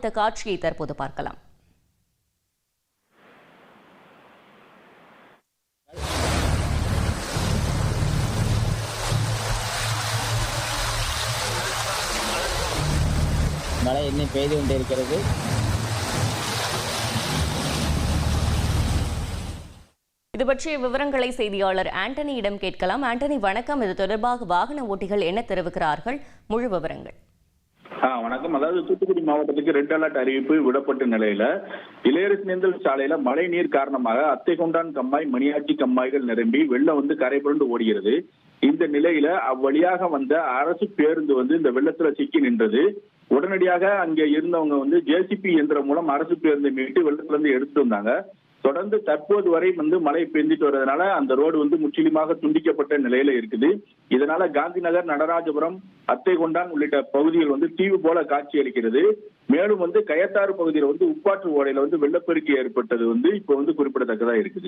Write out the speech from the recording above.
இந்த காட்சியை தற்போது பார்க்கலாம். மழை இன்னும் பெய்து கொண்டிருக்கிறது. இது பற்றிய விவரங்களை செய்தியாளர் ஆண்டனியிடம் கேட்கலாம். ஆண்டனி வணக்கம். இது தொடர்பாக வாகன ஓட்டிகள் என்ன தெரிவிக்கிறார்கள்? முழு விவரங்கள். வணக்கம். அதாவது தூத்துக்குடி மாவட்டத்துக்கு ரெட் அலர்ட் அறிவிப்பு விடப்பட்ட நிலையில இளையரசனேந்தல் சாலையில மழை நீர் காரணமாக அத்தைகொண்டான் கம்மாய், மணியாச்சி கம்மாய்கள் நிரம்பி வெள்ளம் கரை புரண்டு ஓடுகிறது. இந்த நிலையில அவ்வழியாக வந்த அரசு பேருந்து இந்த வெள்ளத்துல சிக்கி நின்றது. உடனடியாக அங்க இருந்தவங்க ஜேசிபி இயந்திரம் மூலம் அரசு பேருந்தை மீட்டு வெள்ளத்துல இருந்து எடுத்துட்டு வந்தாங்க. தொடர்ந்து தற்போது வரை மழை பெய்துட்டு வர்றதுனால அந்த ரோடு முற்றிலுமாக துண்டிக்கப்பட்ட நிலையில இருக்குது. இதனால காந்தி நகர், நடராஜபுரம், அத்தைகொண்டான் உள்ளிட்ட பகுதிகள் தீவு போல காட்சி அளிக்கிறது. மேலும் கயத்தாறு பகுதியில் உப்பாற்று ஓடையில வெள்ளப்பெருக்கு ஏற்பட்டது இப்போ குறிப்பிடத்தக்கதா இருக்குது.